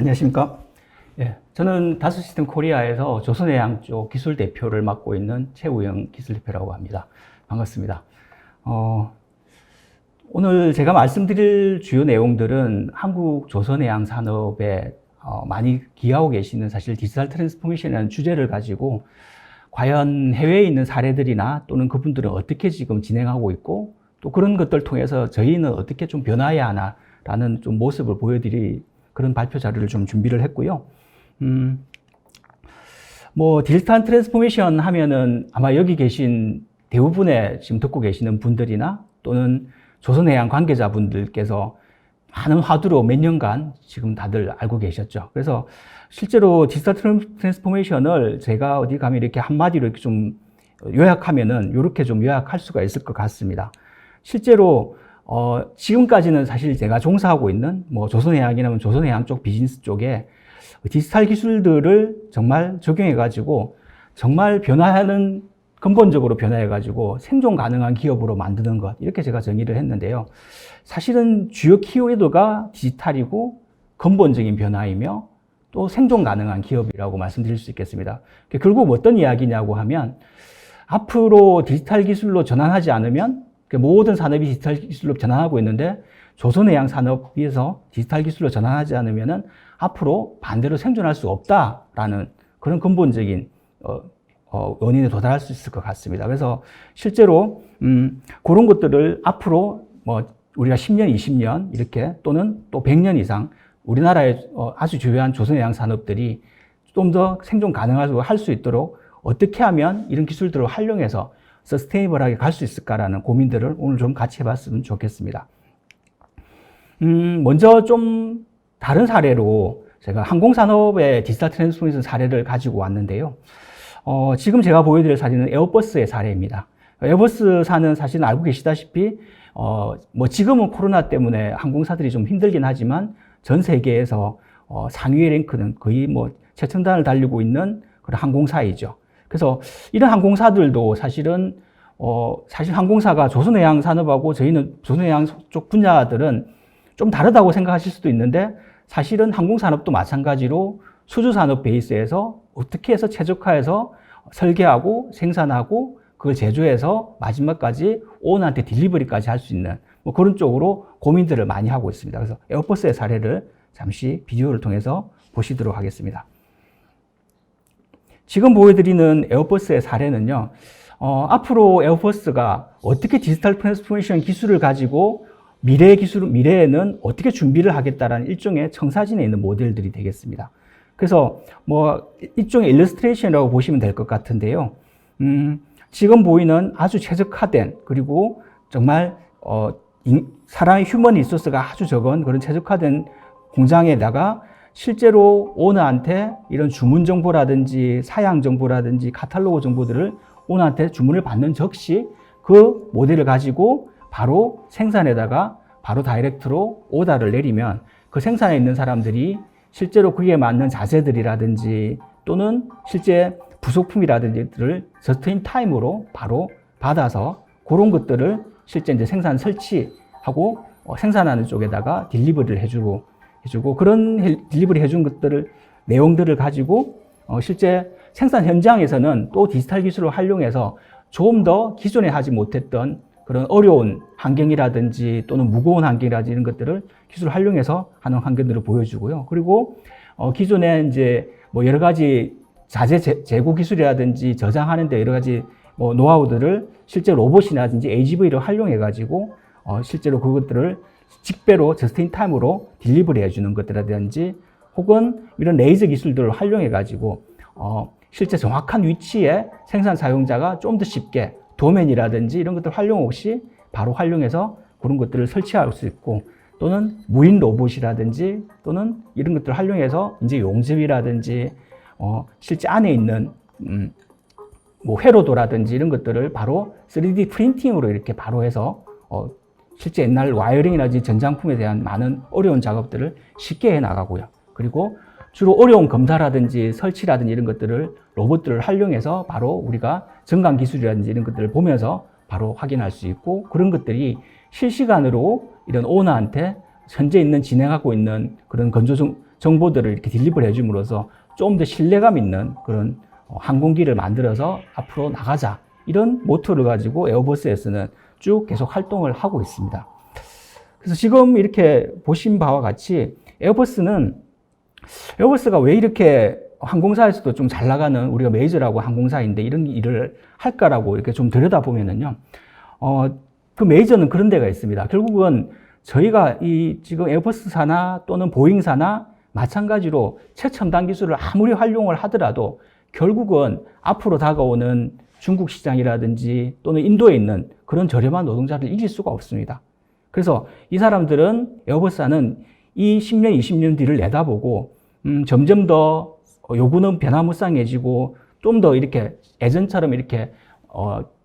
안녕하십니까. 저는 다스시스템 코리아에서 조선해양 쪽 기술 대표를 맡고 있는 최우영 기술 대표라고 합니다. 반갑습니다. 오늘 제가 말씀드릴 주요 내용들은 한국 조선해양 산업에 많이 기여하고 계시는 사실 디지털 트랜스포메이션이라는 주제를 가지고 과연 해외에 있는 사례들이나 또는 그분들은 어떻게 지금 진행하고 있고 또 그런 것들 통해서 저희는 어떻게 좀 변화해야 하나라는 좀 모습을 보여드릴 그런 발표 자료를 좀 준비를 했고요. 디지털 트랜스포메이션 하면은 아마 여기 계신 대부분의 지금 듣고 계시는 분들이나 또는 조선해양 관계자분들께서 많은 화두로 몇 년간 지금 다들 알고 계셨죠. 그래서 실제로 디지털 트랜스포메이션을 제가 어디 가면 이렇게 한마디로 이렇게 좀 요약하면은 이렇게 좀 요약할 수가 있을 것 같습니다. 실제로 지금까지는 사실 제가 종사하고 있는 조선해양이라면 조선해양 쪽 비즈니스 쪽에 디지털 기술들을 정말 적용해가지고 정말 변화하는 근본적으로 변화해가지고 생존 가능한 기업으로 만드는 것 이렇게 제가 정의를 했는데요. 사실은 주요 키워드가 디지털이고 근본적인 변화이며 또 생존 가능한 기업이라고 말씀드릴 수 있겠습니다. 결국 어떤 이야기냐고 하면 앞으로 디지털 기술로 전환하지 않으면 모든 산업이 디지털 기술로 전환하고 있는데 조선해양 산업에서 디지털 기술로 전환하지 않으면은 앞으로 반대로 생존할 수 없다라는 그런 근본적인 원인에 도달할 수 있을 것 같습니다. 그래서 실제로 그런 것들을 앞으로 우리가 10년, 20년 이렇게 또는 또 100년 이상 우리나라의 아주 주요한 조선해양 산업들이 좀 더 생존 가능하고 할 수 있도록 어떻게 하면 이런 기술들을 활용해서 서스테이블하게 갈 수 있을까라는 고민들을 오늘 좀 같이 해봤으면 좋겠습니다. 먼저 좀 다른 사례로 제가 항공산업의 디지털 트랜스포메이션 사례를 가지고 왔는데요. 지금 제가 보여드릴 사진은 에어버스의 사례입니다. 에어버스사는 사실 알고 계시다시피, 지금은 코로나 때문에 항공사들이 좀 힘들긴 하지만 전 세계에서 상위의 랭크는 거의 최첨단을 달리고 있는 그런 항공사이죠. 그래서 이런 항공사들도 사실 항공사가 조선해양 산업하고 저희는 조선해양 쪽 분야들은 좀 다르다고 생각하실 수도 있는데 사실은 항공산업도 마찬가지로 수주산업 베이스에서 어떻게 해서 최적화해서 설계하고 생산하고 그걸 제조해서 마지막까지 오너한테 딜리버리까지 할 수 있는 그런 쪽으로 고민들을 많이 하고 있습니다. 그래서 에어버스의 사례를 잠시 비디오를 통해서 보시도록 하겠습니다. 지금 보여드리는 에어버스의 사례는요, 앞으로 에어버스가 어떻게 디지털 트랜스포메이션 기술을 가지고 미래에는 어떻게 준비를 하겠다라는 일종의 청사진에 있는 모델들이 되겠습니다. 그래서 일종의 일러스트레이션이라고 보시면 될 것 같은데요. 지금 보이는 아주 최적화된 그리고 정말 사람의 휴먼 리소스가 아주 적은 그런 최적화된 공장에다가 실제로 오너한테 이런 주문 정보라든지 사양 정보라든지 카탈로그 정보들을 오너한테 주문을 받는 즉시 그 모델을 가지고 바로 생산에다가 바로 다이렉트로 오더를 내리면 그 생산에 있는 사람들이 실제로 그에 맞는 자재들이라든지 또는 실제 부속품이라든지를 저스트 타임으로 바로 받아서 그런 것들을 실제 이제 생산 설치하고 생산하는 쪽에다가 딜리버리를 해주고 그런 딜리버리 해준 것들을 내용들을 가지고 실제 생산 현장에서는 또 디지털 기술을 활용해서 좀 더 기존에 하지 못했던 그런 어려운 환경이라든지 또는 무거운 환경이라든지 이런 것들을 기술을 활용해서 하는 환경들을 보여주고요. 그리고 기존에 이제 여러 가지 자재 재고 기술이라든지 저장하는 데 여러 가지 노하우들을 실제 로봇이라든지 AGV를 활용해 가지고 실제로 그것들을 직배로 저스트 타임으로 딜리버리 해주는 것들이라든지 혹은 이런 레이저 기술들을 활용해 가지고 실제 정확한 위치에 생산 사용자가 좀 더 쉽게 도면이라든지 이런 것들 활용 없이 바로 활용해서 그런 것들을 설치할 수 있고 또는 무인 로봇이라든지 또는 이런 것들을 활용해서 이제 용접이라든지 실제 안에 있는 회로도라든지 이런 것들을 바로 3D 프린팅으로 이렇게 바로 해서 실제 옛날 와이어링이라든지 전장품에 대한 많은 어려운 작업들을 쉽게 해 나가고요. 그리고 주로 어려운 검사라든지 설치라든지 이런 것들을 로봇들을 활용해서 바로 우리가 정강 기술이라든지 이런 것들을 보면서 바로 확인할 수 있고 그런 것들이 실시간으로 이런 오너한테 현재 진행하고 있는 그런 건조 정보들을 이렇게 딜리버를 해줌으로써 좀 더 신뢰감 있는 그런 항공기를 만들어서 앞으로 나가자. 이런 모토를 가지고 에어버스에서는 쭉 계속 활동을 하고 있습니다. 그래서 지금 이렇게 보신 바와 같이 에어버스가 왜 이렇게 항공사에서도 좀 잘 나가는 우리가 메이저라고 항공사인데 이런 일을 할까라고 이렇게 좀 들여다보면은요, 그 메이저는 그런 데가 있습니다. 결국은 저희가 이 지금 에어버스사나 또는 보잉사나 마찬가지로 최첨단 기술을 아무리 활용을 하더라도 결국은 앞으로 다가오는 중국 시장이라든지 또는 인도에 있는 그런 저렴한 노동자를 이길 수가 없습니다. 그래서 이 사람들은 에어버스사는 이 10년, 20년 뒤를 내다보고 점점 더 요구는 변화무쌍해지고 좀 더 이렇게 예전처럼 이렇게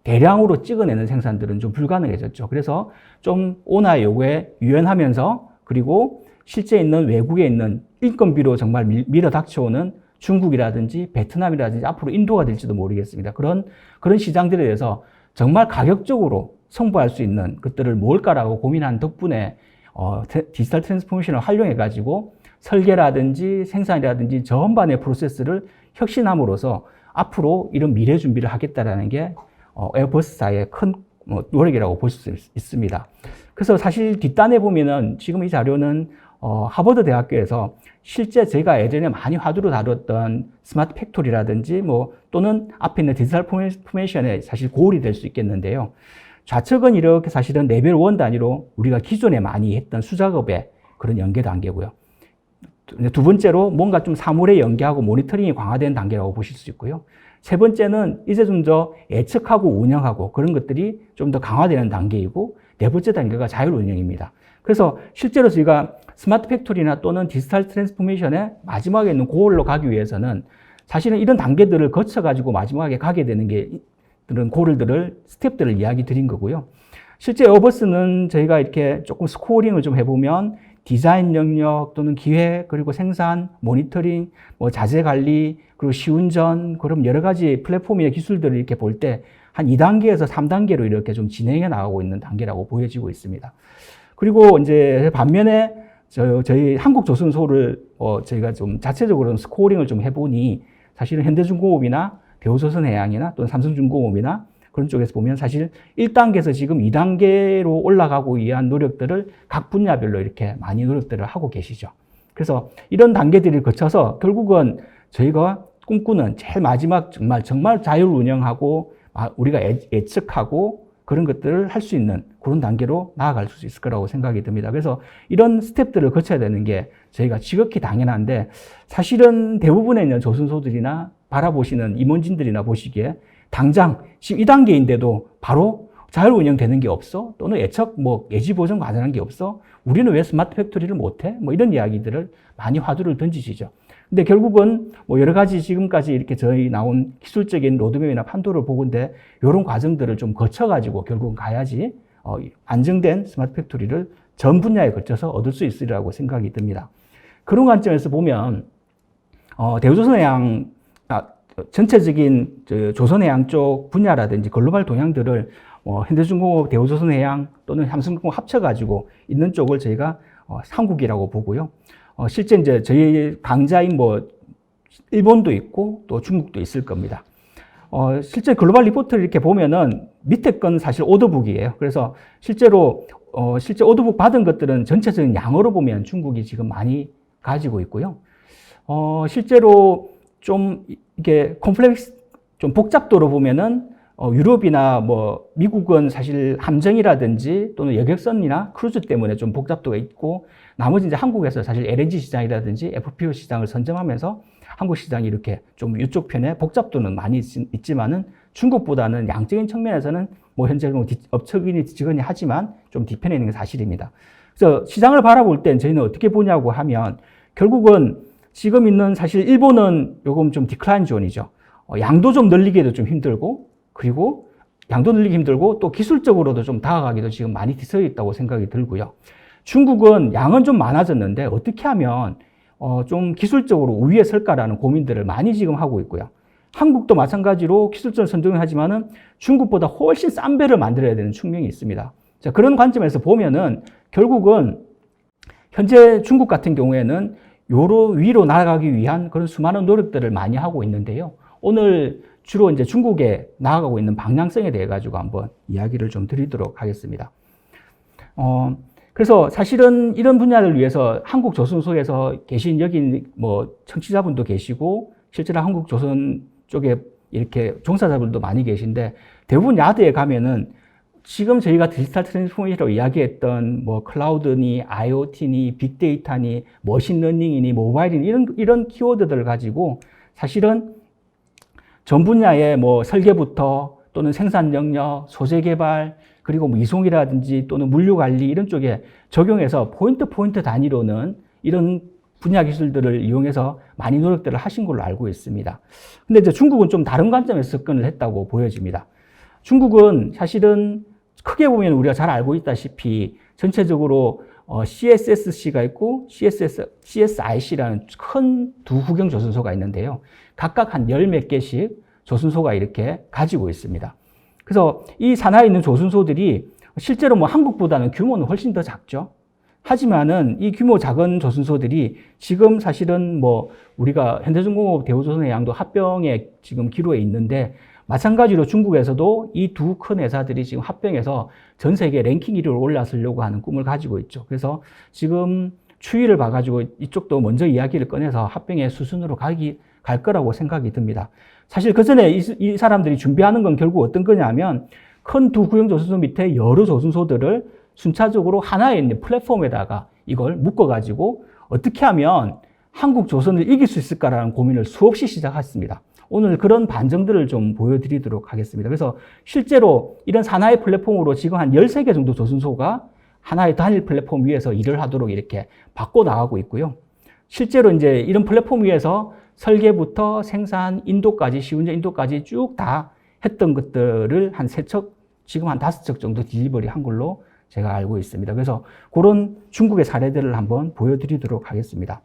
대량으로 찍어내는 생산들은 좀 불가능해졌죠. 그래서 좀 온화의 요구에 유연하면서 그리고 실제 있는 외국에 있는 인건비로 정말 밀어 닥쳐오는 중국이라든지 베트남이라든지 앞으로 인도가 될지도 모르겠습니다. 그런 시장들에 대해서 정말 가격적으로 승부할 수 있는 것들을 뭘까라고 고민한 덕분에 디지털 트랜스포메이션을 활용해가지고 설계라든지 생산이라든지 전반의 프로세스를 혁신함으로써 앞으로 이런 미래 준비를 하겠다라는 게 에어버스사의 큰 노력이라고 볼 수 있습니다. 그래서 사실 뒷단에 보면은 지금 이 자료는 하버드 대학교에서 실제 제가 예전에 많이 화두로 다뤘던 스마트 팩토리라든지 또는 앞에 있는 디지털 포메이션에 사실 고울이 될 수 있겠는데요. 좌측은 이렇게 사실은 레벨 1 단위로 우리가 기존에 많이 했던 수작업의 그런 연계 단계고요. 두 번째로 뭔가 좀 사물에 연계하고 모니터링이 강화된 단계라고 보실 수 있고요. 세 번째는 이제 좀 더 예측하고 운영하고 그런 것들이 좀 더 강화되는 단계이고, 네 번째 단계가 자율 운영입니다. 그래서 실제로 저희가 스마트 팩토리나 또는 디지털 트랜스포메이션의 마지막에 있는 고을로 가기 위해서는 사실은 이런 단계들을 거쳐가지고 마지막에 가게 되는 게 그런 고을들을, 스텝들을 이야기 드린 거고요. 실제 에어버스는 저희가 이렇게 조금 스코어링을 좀 해보면 디자인 영역 또는 기획, 그리고 생산, 모니터링, 자재 관리, 그리고 시운전, 그럼 여러 가지 플랫폼의 기술들을 이렇게 볼 때 한 2단계에서 3단계로 이렇게 좀 진행해 나가고 있는 단계라고 보여지고 있습니다. 그리고 이제 반면에 저희 한국조선소를 저희가 좀 자체적으로 스코어링을 좀 해보니 사실은 현대중공업이나 대우조선해양이나 또는 삼성중공업이나 그런 쪽에서 보면 사실 1단계에서 지금 2단계로 올라가고 위한 노력들을 각 분야별로 이렇게 많이 노력들을 하고 계시죠. 그래서 이런 단계들을 거쳐서 결국은 저희가 꿈꾸는 제일 마지막 정말 자율 운영하고 우리가 예측하고 그런 것들을 할 수 있는 그런 단계로 나아갈 수 있을 거라고 생각이 듭니다. 그래서 이런 스텝들을 거쳐야 되는 게 저희가 지극히 당연한데, 사실은 대부분의 있는 조선소들이나 바라보시는 임원진들이나 보시기에 당장 지금 2단계인데도 바로 자율 운영되는 게 없어? 또는 예측 예지 보정 가능한 게 없어? 우리는 왜 스마트 팩토리를 못해? 이런 이야기들을 많이 화두를 던지시죠. 근데 결국은 여러 가지 지금까지 이렇게 저희 나온 기술적인 로드맵이나 판도를 보건데 이런 과정들을 좀 거쳐가지고 결국은 가야지 안정된 스마트 팩토리를 전 분야에 걸쳐서 얻을 수 있으리라고 생각이 듭니다. 그런 관점에서 보면 대우조선해양 전체적인 조선해양 쪽 분야라든지 글로벌 동향들을 현대중공업, 대우조선해양 또는 삼성중공업 합쳐가지고 있는 쪽을 저희가 한국이라고 보고요. 실제 이제 저희 강자인 일본도 있고 또 중국도 있을 겁니다. 실제 글로벌 리포트를 이렇게 보면은 밑에 건 사실 오더북이에요. 그래서 실제로 실제 오더북 받은 것들은 전체적인 양으로 보면 중국이 지금 많이 가지고 있고요. 실제로 좀 이게 콤플렉스, 좀 복잡도로 보면은 유럽이나 미국은 사실 함정이라든지 또는 여객선이나 크루즈 때문에 좀 복잡도가 있고, 나머지 이제 한국에서 사실 LNG 시장이라든지 FPO 시장을 선점하면서 한국 시장이 이렇게 좀 이쪽 편에 복잡도는 많이 있지만은 중국보다는 양적인 측면에서는 현재 업적이니 뒤지거니 하지만 좀 뒤편에 있는 게 사실입니다. 그래서 시장을 바라볼 땐 저희는 어떻게 보냐고 하면 결국은 지금 있는 사실 일본은 요금 좀 디클라인 존이죠. 양도 좀 늘리기도 좀 힘들고, 그리고 양도 늘리기 힘들고 또 기술적으로도 좀 다가가기도 지금 많이 뒤서 있다고 생각이 들고요. 중국은 양은 좀 많아졌는데 어떻게 하면 좀 기술적으로 우위에 설까라는 고민들을 많이 지금 하고 있고요. 한국도 마찬가지로 기술적으로 선정을 하지만은 중국보다 훨씬 싼 배를 만들어야 되는 측면이 있습니다. 자, 그런 관점에서 보면은 결국은 현재 중국 같은 경우에는 요로 위로 나아가기 위한 그런 수많은 노력들을 많이 하고 있는데요. 오늘 주로 이제 중국에 나아가고 있는 방향성에 대해 가지고 한번 이야기를 좀 드리도록 하겠습니다. 그래서 사실은 이런 분야를 위해서 한국 조선소에서 계신 여기 뭐 청취자분도 계시고 실제로 한국 조선 쪽에 이렇게 종사자분도 많이 계신데 대부분 야드에 가면은 지금 저희가 디지털 트랜스포메이션으로 이야기했던 뭐 클라우드니 IoT니 빅데이터니 머신러닝이니 모바일이니 이런 키워드들을 가지고 사실은 전 분야의 뭐 설계부터 또는 생산 영역, 소재 개발, 그리고 뭐 이송이라든지 또는 물류 관리 이런 쪽에 적용해서 포인트 단위로는 이런 분야 기술들을 이용해서 많이 노력들을 하신 걸로 알고 있습니다. 근데 이제 중국은 좀 다른 관점에서 접근을 했다고 보여집니다. 중국은 사실은 크게 보면 우리가 잘 알고 있다시피 전체적으로 CSSC가 있고 CSIC라는 큰 두 후경 조선소가 있는데요. 각각 한 열 몇 개씩 조선소가 이렇게 가지고 있습니다. 그래서 이 산하에 있는 조선소들이 실제로 뭐 한국보다는 규모는 훨씬 더 작죠. 하지만은 이 규모 작은 조선소들이 지금 사실은 뭐 우리가 현대중공업 대우조선해양도 합병에 지금 기로에 있는데 마찬가지로 중국에서도 이 두 큰 회사들이 지금 합병해서 전 세계 랭킹 1위로 올라서려고 하는 꿈을 가지고 있죠. 그래서 지금 추이를 봐가지고 이쪽도 먼저 이야기를 꺼내서 합병의 수순으로 갈 거라고 생각이 듭니다. 사실 그 전에 이 사람들이 준비하는 건 결국 어떤 거냐면 큰 두 구형 조선소 밑에 여러 조선소들을 순차적으로 하나의 있는 플랫폼에다가 이걸 묶어가지고 어떻게 하면 한국 조선을 이길 수 있을까라는 고민을 수없이 시작했습니다. 오늘 그런 반증들을 좀 보여드리도록 하겠습니다. 그래서 실제로 이런 하나의 플랫폼으로 지금 한 13개 정도 조선소가 하나의 단일 플랫폼 위에서 일을 하도록 이렇게 바꿔 나가고 있고요. 실제로 이제 이런 플랫폼 위에서 설계부터 생산, 인도까지, 시운전 인도까지 쭉 다 했던 것들을 한 3척, 지금 한 5척 정도 딜리버리 한 걸로 제가 알고 있습니다. 그래서 그런 중국의 사례들을 한번 보여드리도록 하겠습니다.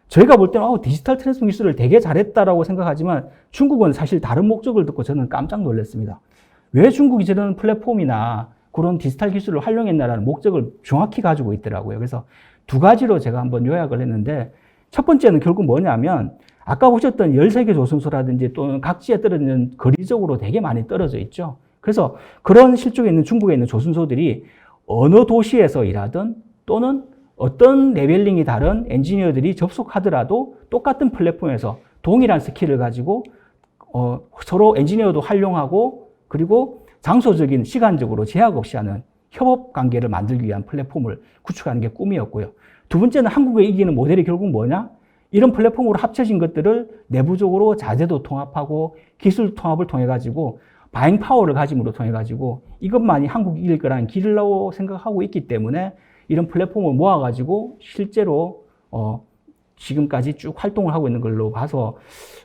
저희가 볼 때는 디지털 트랜스포메이션 기술을 되게 잘했다라고 생각하지만 중국은 사실 다른 목적을 듣고 저는 깜짝 놀랐습니다. 왜 중국이 저런 플랫폼이나 그런 디지털 기술을 활용했나라는 목적을 정확히 가지고 있더라고요. 그래서 두 가지로 제가 한번 요약을 했는데 첫 번째는 결국 뭐냐면 아까 보셨던 13개 조선소라든지 또는 각지에 떨어지는 거리적으로 되게 많이 떨어져 있죠. 그래서 그런 실적에 있는 중국에 있는 조선소들이 어느 도시에서 일하든 또는 어떤 레벨링이 다른 엔지니어들이 접속하더라도 똑같은 플랫폼에서 동일한 스킬을 가지고 서로 엔지니어도 활용하고 그리고 장소적인 시간적으로 제약 없이 하는 협업 관계를 만들기 위한 플랫폼을 구축하는 게 꿈이었고요. 두 번째는 한국에 이기는 모델이 결국 뭐냐? 이런 플랫폼으로 합쳐진 것들을 내부적으로 자재도 통합하고 기술 통합을 통해 가지고 바잉 파워를 가짐으로 통해 가지고 이것만이 한국이 이길 거라는 길이라고 생각하고 있기 때문에 이런 플랫폼을 모아가지고 실제로 지금까지 쭉 활동을 하고 있는 걸로 봐서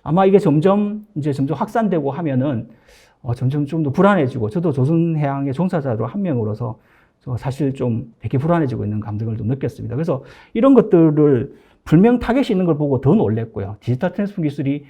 아마 이게 점점 확산되고 하면은 점점 좀 더 불안해지고 저도 조선해양의 종사자로 한 명으로서 사실 좀 되게 불안해지고 있는 감정을 좀 느꼈습니다. 그래서 이런 것들을 불명 타겟이 있는 걸 보고 더 놀랬고요. 디지털 트랜스포메이션 기술이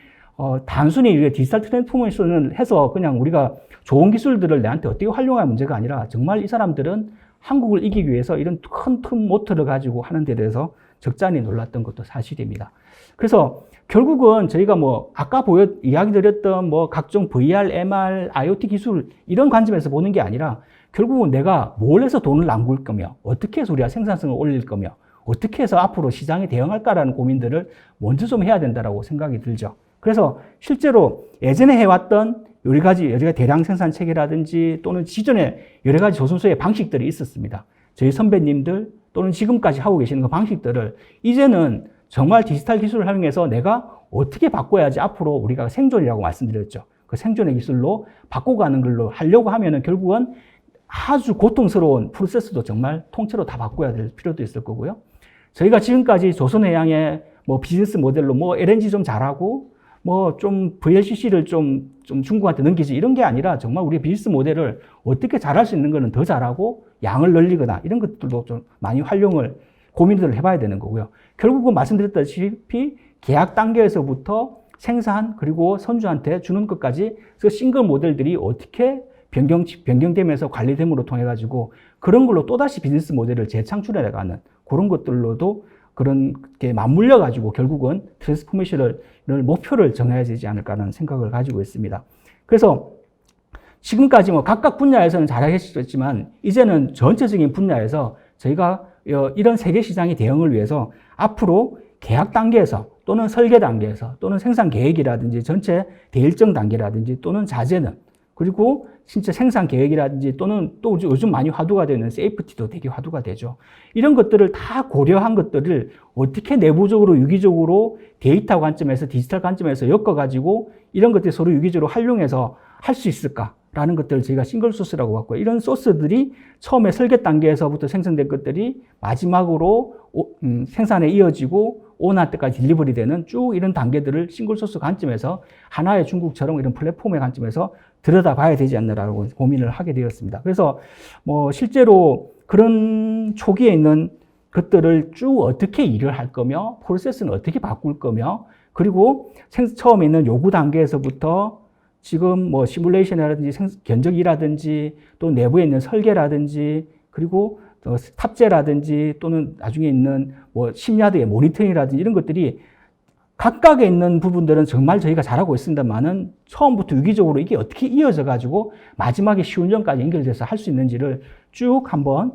단순히 디지털 트랜스포메이션을 해서 그냥 우리가 좋은 기술들을 내한테 어떻게 활용할 문제가 아니라 정말 이 사람들은 한국을 이기기 위해서 이런 큰 모토를 가지고 하는 데 대해서 적잖이 놀랐던 것도 사실입니다. 그래서 결국은 저희가 뭐 아까 이야기 드렸던 뭐 각종 VR, MR, IoT 기술 이런 관점에서 보는 게 아니라 결국은 내가 뭘 해서 돈을 남길 거며 어떻게 해서 우리가 생산성을 올릴 거며 어떻게 해서 앞으로 시장에 대응할까라는 고민들을 먼저 좀 해야 된다고 생각이 들죠. 그래서 실제로 예전에 해왔던 여러 가지 대량 생산 체계라든지 또는 기존에 여러 가지 조선소의 방식들이 있었습니다. 저희 선배님들 또는 지금까지 하고 계시는 그 방식들을 이제는 정말 디지털 기술을 활용해서 내가 어떻게 바꿔야지 앞으로 우리가 생존이라고 말씀드렸죠. 그 생존의 기술로 바꿔가는 걸로 하려고 하면은 결국은 아주 고통스러운 프로세스도 정말 통째로 다 바꿔야 될 필요도 있을 거고요. 저희가 지금까지 조선해양의 뭐 비즈니스 모델로 뭐 LNG 좀 잘하고 뭐 좀 VLCC를 좀 중국한테 넘기지 이런 게 아니라 정말 우리의 비즈니스 모델을 어떻게 잘할 수 있는 거는 더 잘하고 양을 늘리거나 이런 것들도 좀 많이 고민들을 해봐야 되는 거고요. 결국은 말씀드렸다시피 계약 단계에서부터 생산 그리고 선주한테 주는 것까지 그 싱글 모델들이 어떻게 변경되면서 관리됨으로 통해 가지고 그런 걸로 또다시 비즈니스 모델을 재창출해 나가는 그런 것들로도 그런 게 맞물려 가지고 결국은 트랜스포메이션을 목표를 정해야 되지 않을까라는 생각을 가지고 있습니다. 그래서 지금까지 뭐 각각 분야에서는 잘하셨지만 이제는 전체적인 분야에서 저희가 이런 세계 시장의 대응을 위해서 앞으로 계약 단계에서 또는 설계 단계에서 또는 생산 계획이라든지 전체 대일정 단계라든지 또는 자재는 그리고 진짜 생산 계획이라든지 또는 또 요즘 많이 화두가 되는 세이프티도 되게 화두가 되죠. 이런 것들을 다 고려한 것들을 어떻게 내부적으로 유기적으로 데이터 관점에서 디지털 관점에서 엮어가지고 이런 것들이 서로 유기적으로 활용해서 할 수 있을까라는 것들을 저희가 싱글 소스라고 봤고요. 이런 소스들이 처음에 설계 단계에서부터 생성된 것들이 마지막으로 생산에 이어지고 오나 때까지 딜리버리 되는 쭉 이런 단계들을 싱글 소스 관점에서 하나의 중국처럼 이런 플랫폼의 관점에서 들여다봐야 되지 않나라고 고민을 하게 되었습니다. 그래서 뭐 실제로 그런 초기에 있는 것들을 쭉 어떻게 일을 할 거며 프로세스는 어떻게 바꿀 거며 그리고 처음에 있는 요구 단계에서부터 지금 뭐 시뮬레이션이라든지 견적이라든지 또 내부에 있는 설계라든지 그리고 탑재라든지 또는 나중에 있는 뭐 심야드의 모니터링이라든지 이런 것들이 각각에 있는 부분들은 정말 저희가 잘하고 있습니다만은 처음부터 유기적으로 이게 어떻게 이어져 가지고 마지막에 시운전까지 연결돼서 할 수 있는지를 쭉 한번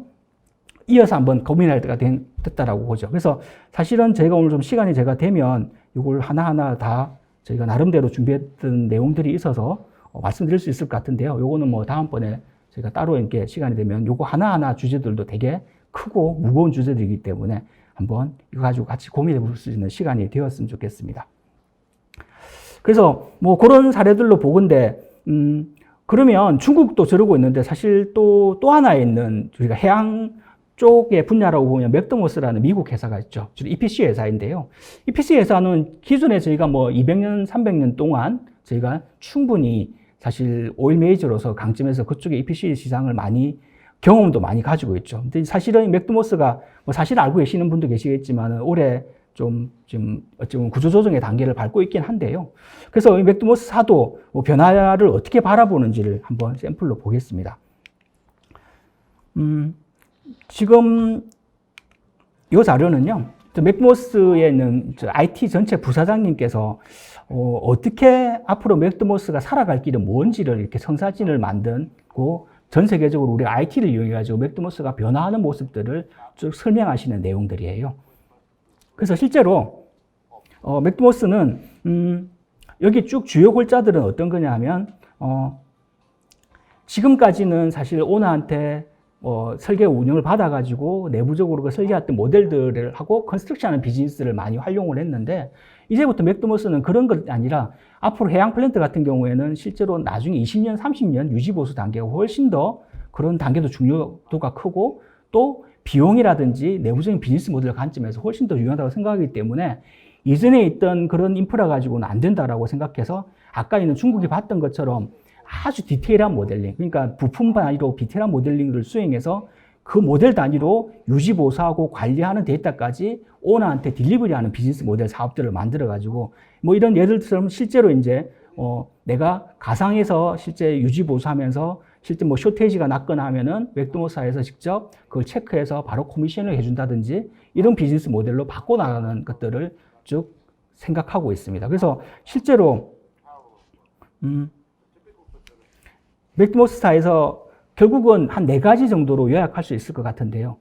이어서 한번 고민할 때가 됐다라고 보죠. 그래서 사실은 저희가 오늘 좀 시간이 제가 되면 이걸 하나하나 다 저희가 나름대로 준비했던 내용들이 있어서 말씀드릴 수 있을 것 같은데요. 요거는 뭐 다음번에 저희가 따로 이렇게 시간이 되면 요거 하나하나 주제들도 되게 크고 무거운 주제들이기 때문에 한번 이거 가지고 같이 고민해 볼 수 있는 시간이 되었으면 좋겠습니다. 그래서 뭐 그런 사례들로 보건데, 그러면 중국도 저러고 있는데 사실 또 하나에 있는 우리가 해양 쪽의 분야라고 보면 맥도모스라는 미국 회사가 있죠. 주로 EPC 회사인데요. EPC 회사는 기존에 저희가 뭐 200년, 300년 동안 저희가 충분히 사실 오일 메이저로서 강점해서 그쪽에 EPC 시장을 많이 경험도 많이 가지고 있죠. 근데 사실은 맥도모스가 뭐 사실 알고 계시는 분도 계시겠지만 올해 좀 어쩌면 구조조정의 단계를 밟고 있긴 한데요. 그래서 이 맥도모스사도 뭐 변화를 어떻게 바라보는지를 한번 샘플로 보겠습니다. 지금 이 자료는요, 맥도모스에 있는 IT 전체 부사장님께서 어떻게 앞으로 맥도모스가 살아갈 길은 뭔지를 이렇게 성사진을 만들고 전 세계적으로 우리가 IT를 이용해가지고 맥도모스가 변화하는 모습들을 쭉 설명하시는 내용들이에요. 그래서 실제로 맥도모스는 여기 쭉 주요 골자들은 어떤 거냐 하면 지금까지는 사실 오너한테 설계 운영을 받아가지고 내부적으로 그 설계했던 모델들을 하고 컨스트럭션하는 비즈니스를 많이 활용을 했는데 이제부터 맥도모스는 그런 것 아니라 앞으로 해양 플랜트 같은 경우에는 실제로 나중에 20년, 30년 유지보수 단계가 훨씬 더 그런 단계도 중요도가 크고 또 비용이라든지 내부적인 비즈니스 모델 관점에서 훨씬 더 중요하다고 생각하기 때문에 이전에 있던 그런 인프라 가지고는 안 된다라고 생각해서 아까 있는 중국이 봤던 것처럼 아주 디테일한 모델링, 그러니까 부품 단위로 디테일한 모델링을 수행해서 그 모델 단위로 유지보수하고 관리하는 데이터까지 오너한테 딜리버리하는 비즈니스 모델 사업들을 만들어가지고 뭐 이런 예들처럼 실제로 이제 내가 가상에서 실제 유지보수하면서 실제 뭐 쇼테이지가 났거나 하면은 맥도모사에서 직접 그걸 체크해서 바로 코미션을 해준다든지 이런 비즈니스 모델로 바꿔나가는 것들을 쭉 생각하고 있습니다. 그래서 실제로 맥도모스사에서 결국은 한 4가지 정도로 요약할 수 있을 것 같은데요.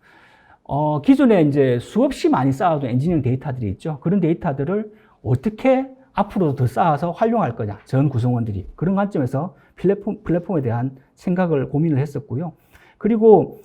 기존에 이제 수없이 많이 쌓아둔 엔지니어링 데이터들이 있죠. 그런 데이터들을 어떻게 앞으로도 더 쌓아서 활용할 거냐. 전 구성원들이. 그런 관점에서 플랫폼에 대한 생각을 고민을 했었고요. 그리고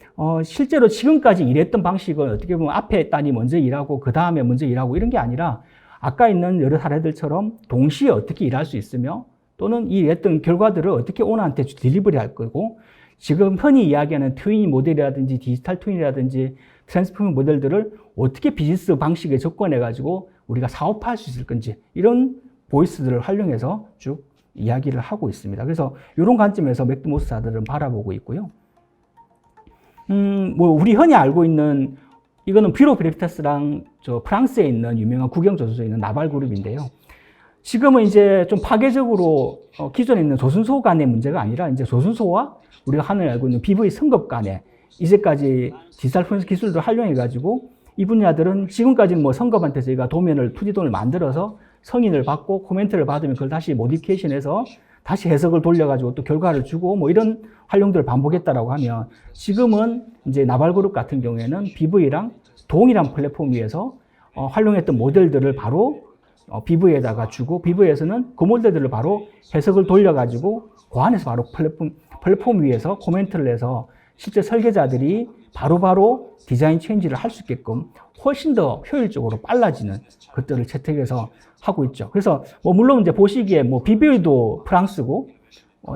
실제로 지금까지 일했던 방식은 어떻게 보면 앞에 단이 먼저 일하고 그 다음에 먼저 일하고 이런 게 아니라 아까 있는 여러 사례들처럼 동시에 어떻게 일할 수 있으며 또는 이 일했던 결과들을 어떻게 오너한테 딜리버리 할 거고 지금 흔히 이야기하는 트윈 모델이라든지 디지털 트윈이라든지 트랜스포머 모델들을 어떻게 비즈니스 방식에 접근해가지고 우리가 사업화할 수 있을 건지 이런 보이스들을 활용해서 쭉 이야기를 하고 있습니다. 그래서 이런 관점에서 맥도모스사들은 바라보고 있고요. 뭐 우리 흔히 알고 있는 이거는 뷰로 브레키타스랑 저 프랑스에 있는 유명한 국영 조선소에 있는 나발 그룹인데요. 지금은 이제 좀 파괴적으로 기존에 있는 조선소 간의 문제가 아니라 이제 조선소와 우리가 흔히 알고 있는 BV 성급 간에 이제까지 디지털 포렌식 기술도 활용해가지고 이 분야들은 지금까지는 뭐 성급한테 저희가 도면을 2D 도면을 만들어서 성인을 받고 코멘트를 받으면 그걸 다시 모디피케이션해서 다시 해석을 돌려가지고 또 결과를 주고 뭐 이런 활용들을 반복했다라고 하면 지금은 이제 나발그룹 같은 경우에는 BV랑 동일한 플랫폼 위에서 활용했던 모델들을 바로 BV에다가 주고 BV에서는 그 모델들을 바로 해석을 돌려가지고 그 안에서 바로 플랫폼 위에서 코멘트를 해서 실제 설계자들이 바로바로 디자인 체인지를 할 수 있게끔 훨씬 더 효율적으로 빨라지는 것들을 채택해서 하고 있죠. 그래서 뭐 물론 이제 보시기에 뭐 BV도 프랑스고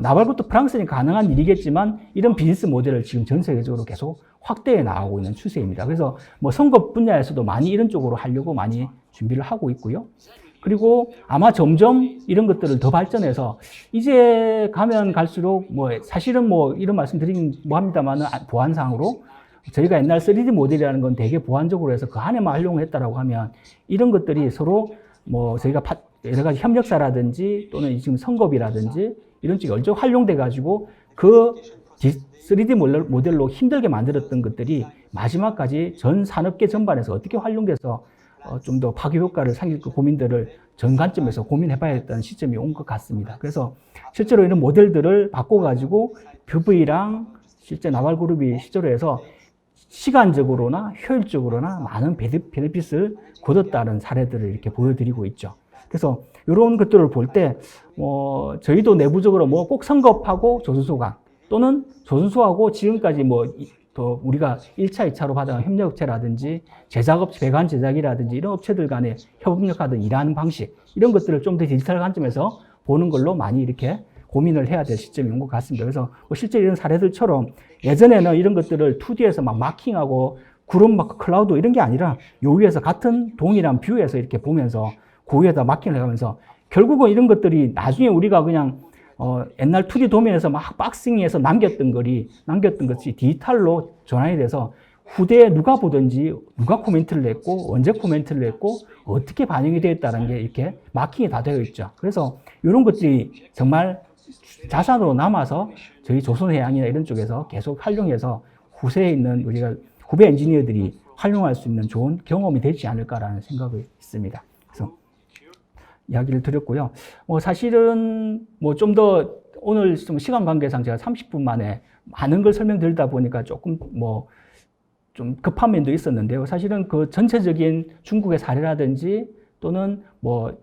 나발그룹도 프랑스니까 가능한 일이겠지만 이런 비즈니스 모델을 지금 전 세계적으로 계속 확대해 나가고 있는 추세입니다. 그래서 뭐 선거 분야에서도 많이 이런 쪽으로 하려고 많이 준비를 하고 있고요. 그리고 아마 점점 이런 것들을 더 발전해서 이제 가면 갈수록 뭐 사실은 뭐 이런 말씀 드리긴 뭐 합니다만은 보안상으로 저희가 옛날 3D 모델이라는 건 되게 보안적으로 해서 그 안에만 활용을 했다라고 하면 이런 것들이 서로 뭐 저희가 여러 가지 협력사라든지 또는 지금 선급이라든지 이런 쪽이 얼추 활용돼 가지고 그 3D 모델로 힘들게 만들었던 것들이 마지막까지 전 산업계 전반에서 어떻게 활용돼서 좀 더 파괴 효과를 상실 그 고민들을 전 관점에서 고민해봐야겠다는 시점이 온 것 같습니다. 그래서 실제로 이런 모델들을 바꿔가지고 BV랑 실제 나발그룹이 실제로 해서 시간적으로나 효율적으로나 많은 베네핏을 거뒀다는 사례들을 이렇게 보여드리고 있죠. 그래서 이런 것들을 볼 때, 저희도 내부적으로 뭐 꼭 선급하고 조선소강 또는 조선소하고 지금까지 더 우리가 1차, 2차로 받아온 협력업체라든지 제작업체, 배관 제작이라든지 이런 업체들 간에 협력하던 일하는 방식, 이런 것들을 좀 더 디지털 관점에서 보는 걸로 많이 이렇게 고민을 해야 될 시점이 온 것 같습니다. 그래서 실제 이런 사례들처럼 예전에는 이런 것들을 2D에서 막 마킹하고 그룹 마크 클라우드 이런 게 아니라 요 위에서 같은 동일한 뷰에서 이렇게 보면서 그 위에다 마킹을 해가면서 결국은 이런 것들이 나중에 우리가 그냥 옛날 2D 도면에서 막 박싱해서 남겼던 것이 디지털로 전환이 돼서 후대에 누가 보든지 누가 코멘트를 냈고 언제 코멘트를 냈고 어떻게 반영이 되었다는 게 이렇게 마킹이 다 되어 있죠. 그래서 이런 것들이 정말 자산으로 남아서 저희 조선해양이나 이런 쪽에서 계속 활용해서 후세에 있는 우리가 후배 엔지니어들이 활용할 수 있는 좋은 경험이 되지 않을까라는 생각이 있습니다. 그래서 이야기를 드렸고요. 사실은 좀 더 오늘 좀 시간 관계상 제가 30분 만에 많은 걸 설명드리다 보니까 조금 좀 급한 면도 있었는데요. 사실은 그 전체적인 중국의 사례라든지 또는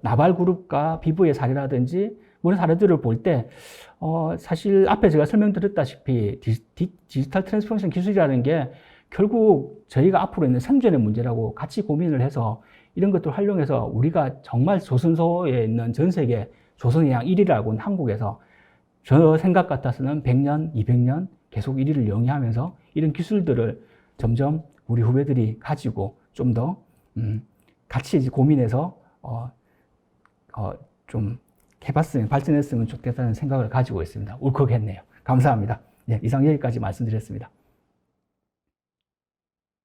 나발그룹과 BV의 사례라든지 이런 사례들을 볼 때 사실 앞에 제가 설명드렸다시피 디지털 트랜스포메이션 기술이라는 게 결국 저희가 앞으로 있는 생존의 문제라고 같이 고민을 해서 이런 것들을 활용해서 우리가 정말 조선소에 있는 전 세계 조선해양 1위라고 하는 한국에서 저 생각 같아서는 100년, 200년 계속 1위를 영위하면서 이런 기술들을 점점 우리 후배들이 가지고 좀 더 같이 이제 고민해서 좀 발전했으면 좋겠다는 생각을 가지고 있습니다. 울컥했네요. 감사합니다. 이상 여기까지 말씀드렸습니다.